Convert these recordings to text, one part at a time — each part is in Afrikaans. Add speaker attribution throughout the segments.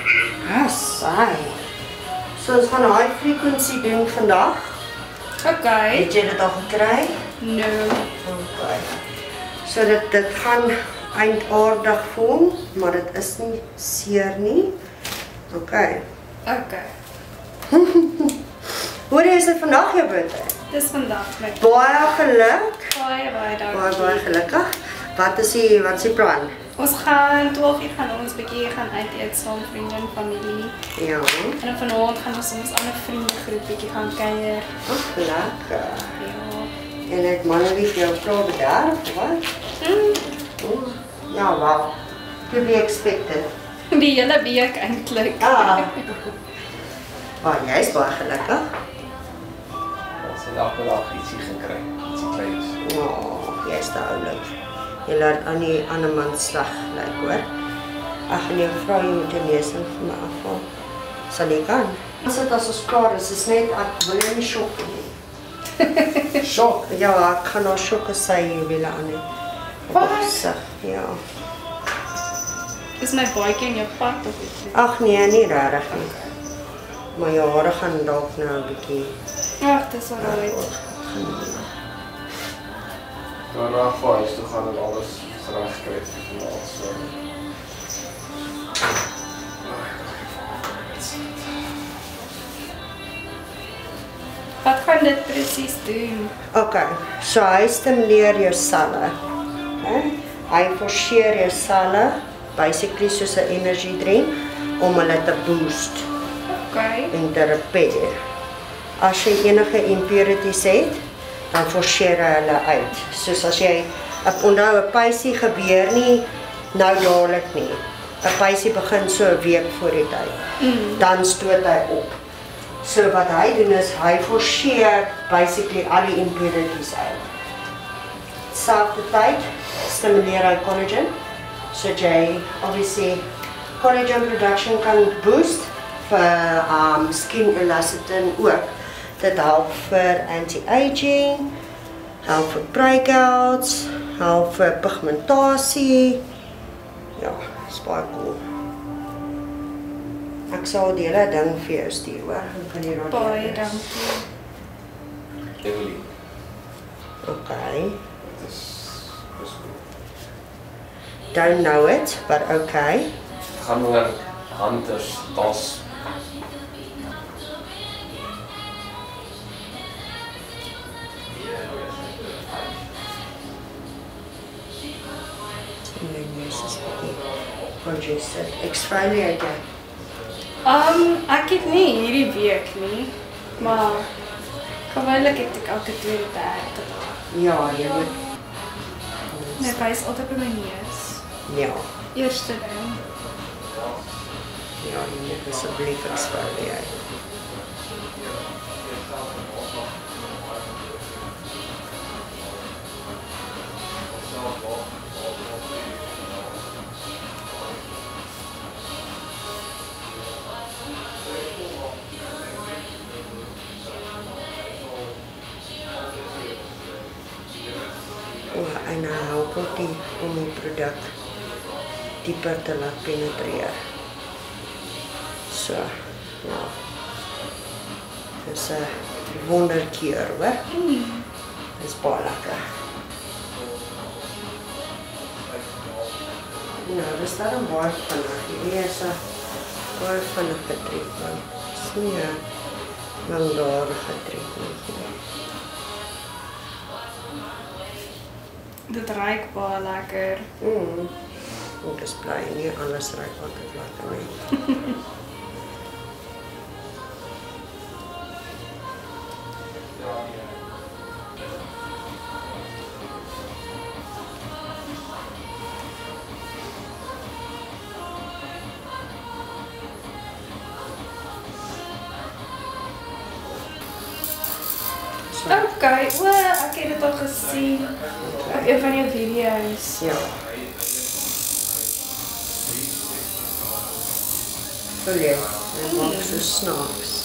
Speaker 1: Saai. So ons gaan high frequency doen vandag.
Speaker 2: Okay.
Speaker 1: Het jy dit al gekry?
Speaker 2: No.
Speaker 1: Okay. So dit gaan eindaardig voel, maar dit is nie seer nie. Okay.
Speaker 2: Okay.
Speaker 1: Hoor jy, is dit vandag jou birthday?
Speaker 2: Dis vandag my
Speaker 1: Baie geluk.
Speaker 2: baie dankie.
Speaker 1: Baie gelukkig. Wat is die plan?
Speaker 2: Ons gaan 12 uur gaan ons bietjie gaan uit eet saam vriende en familie.
Speaker 1: Ja.
Speaker 2: En dan vanaand gaan ons ons ander vriendegroep bietjie gaan kuier.
Speaker 1: Lekker.
Speaker 2: Ja.
Speaker 1: En het Mannelie jou vrouw bederf, of wat? Ja, wow. To be expected.
Speaker 2: Die hele week eintlik.
Speaker 1: Maar jy is baie gelukkig.
Speaker 3: Ons het elke dag ietsie gekry, ietsie kleins.
Speaker 1: Jy is te oulik. Jy laat aan die ander man slag lyk, hoor. Ag nee, vrou, jy moet die lesing vir my afval. Sal jy kan? As dit as ons klaar is net, ek wil jou nie sjok nie.
Speaker 3: Sjok?
Speaker 1: Ja, ek gaan nou sjok as sy juwele aan nie.
Speaker 2: Wat?
Speaker 1: Ja.
Speaker 2: Is my baadjie in jou pad of iets?
Speaker 1: Ag nee, nie regtig nie. Maar jou hare gaan dalk nou 'n bietjie.
Speaker 2: Ag, dis alright.
Speaker 3: Daarna vir huis toe gaan en alles reg kry vir vanaand so.
Speaker 2: Wat gaan dit presies doen?
Speaker 1: Okay, so hy stimuleer jou selle. Hy forceer jou selle, basically soos 'n energy drink, om hulle te boost
Speaker 2: Okay.
Speaker 1: en te repair. As jy enige impurities het, dan forceer hy hulle uit. Soos as jy, onthou 'n peisie gebeur nie nou dadelik nie. 'n Peisie begin so 'n week voor die tyd. Dan stoot hy op. So wat hy doen is, hy forceer basically al die impurities uit. Selfde tyd stimuleer hy collagen, so jy obviously collagen production kan boost vir skin elastin ook. Dit help vir anti-aging, help vir breakouts, help vir pigmentasie. Ja, is baie cool. Ek sal die hele ding vir jou stuur, hoor.
Speaker 2: Baie dankie.
Speaker 3: Emily,
Speaker 1: Okay.
Speaker 3: dit is goed.
Speaker 1: Don't know it, but okay.
Speaker 3: Het gaan oor hunters, tas.
Speaker 1: My neus is bietjie congested. Exfoliate jy?
Speaker 2: Ek het nie hierdie week nie, maar gewoonlik het ek elke tweede dag.
Speaker 1: Ja, jy moet.
Speaker 2: Net wys altyd by my neus.
Speaker 1: Ja,
Speaker 2: Eerste ding.
Speaker 1: ja, jy moet asseblief exfoliate. En hy help ook om die produk dieper te laat penetreer. So, ja. Dis 'n wonderkuur, hoor. Dis baie lekker. Nou, dis daarom baie vinnig. Hierdie is 'n baie vinnige treatment. Dis nie 'n langdurige treatment nie.
Speaker 2: Dit ruik baie lekker.
Speaker 1: Ek is bly nie alles ruik altyd lekker nie.
Speaker 2: Okay, ek het dit al gesien op een van jou video's.
Speaker 1: Ja. Voel jy? Dit maak so snaaks.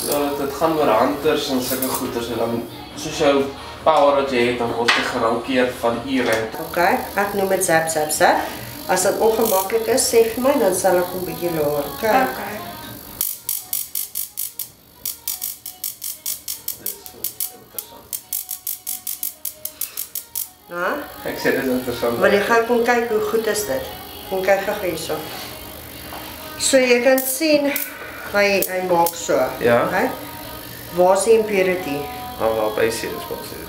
Speaker 4: Ja, dit gaan oor hunters en sulke goeders en dan soos jou power wat jy het, dan word jy gerankeer van ure.
Speaker 1: OK, ek noem dit zap, zap, zap. As dit ongemaklik is, sê vir my, dan sal ek hom bietjie laer. OK.
Speaker 4: Dit is so interessant.
Speaker 1: Ja?
Speaker 4: Ek sê dit is interessant.
Speaker 1: Maar jy gaan kom kyk hoe goed is dit. Kom kyk gou hierso. So jy kan sien hy maak so.
Speaker 4: Ja.
Speaker 1: Okay? Waar is die impurity?
Speaker 4: Wel by sien is wat sê.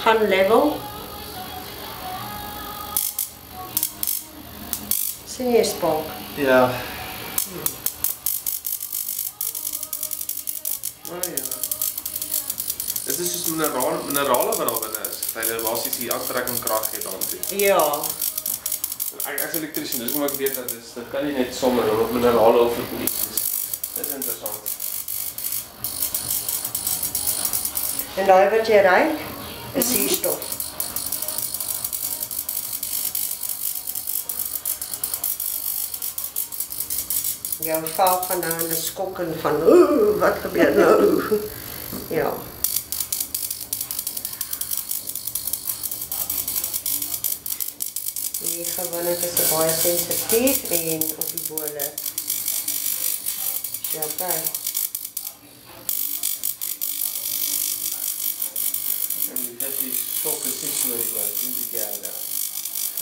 Speaker 1: Gaan level. Sien jy spark?
Speaker 4: Ja. Maar ja. Dit is soos minerale wat daar binne is. Hulle basies die aantrekking krag gee daartoe.
Speaker 1: Ja.
Speaker 4: Ek is elektriesien, dus moet ek weet dat dit kan nie net sommer op minerale of dit nie. Dit is interessant.
Speaker 1: En daai wat jy ruik, is suurstof. Jou vel gaan nou in 'n skok en van, wat gebeur nou? Ja. Die gewoonlik is baie sensitief en op die bole. So, okay.
Speaker 4: En dit is sok is nie so die wat jy die gerde.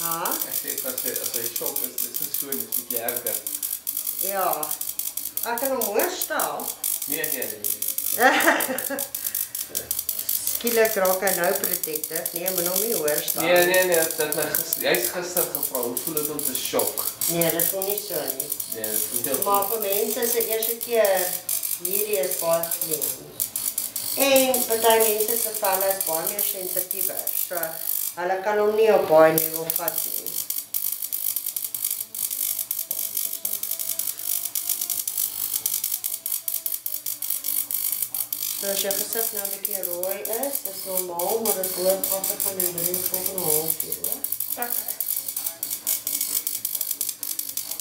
Speaker 1: Ja?
Speaker 4: Ek sê as hy sok is, dit is so net die gerde.
Speaker 1: Ja. Ek kan hom hoor staan.
Speaker 4: Nee.
Speaker 1: Skielik raak hy nou protective. Nee, maar nog nie hoor staan.
Speaker 4: Nee, hy is gister gevra, hoe voel dit om te shock?
Speaker 1: Nee, dit voel nie so nie.
Speaker 4: Nee, dit voel heel
Speaker 1: Maar vir mense se eerste keer hierdie is baie slim. En baie mense se velle is baie meer sensitiewer. So hulle kan hom nie op baie level vat nie. So as jou gesig nou 'n bietjie rooi is, dis normaal, maar dit loop af van die volgende halfuur, hoor.
Speaker 2: Okay.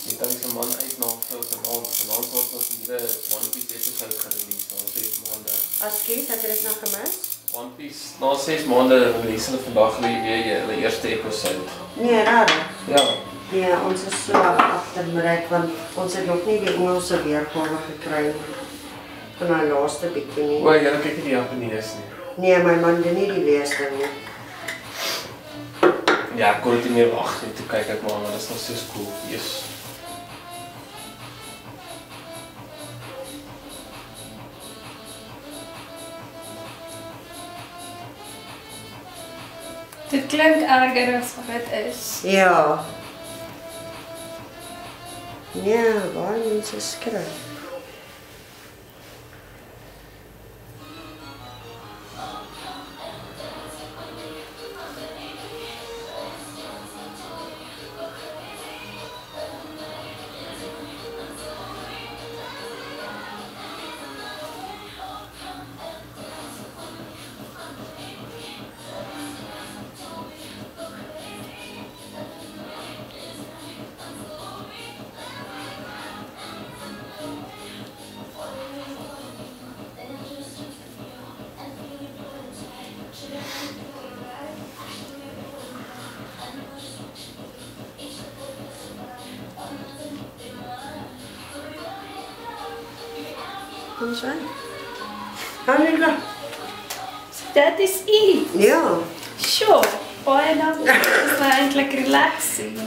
Speaker 4: Die kan die man uit na vanaand word ons nuwe One Piece episode gerelease na 6 maande.
Speaker 1: Askies, het jy dit nou gemis?
Speaker 4: One Piece na 6 maande release hulle vandag weer hulle eerste episode.
Speaker 1: Nee, raar.
Speaker 4: Ja.
Speaker 1: Nee, ons is so agterbereik want ons het nog nie die Engelse weergawe gekry van die laaste bietjie nie.
Speaker 4: O, jy kyk nie die Japanees nie.
Speaker 1: Nee, my man doen nie die leesding nie.
Speaker 4: Ja, ek kon dit nie meer wag nie. Toe kyk ek maar, dit is nog so cool. Yes.
Speaker 2: Dit klink erger as wat dit is.
Speaker 1: Ja. Ja, baie mense skryf. Kom zo. Annika.
Speaker 2: Dat is iets.
Speaker 1: Ja.
Speaker 2: Sure. Baie dankie. Dit is nou eintlik relaxing.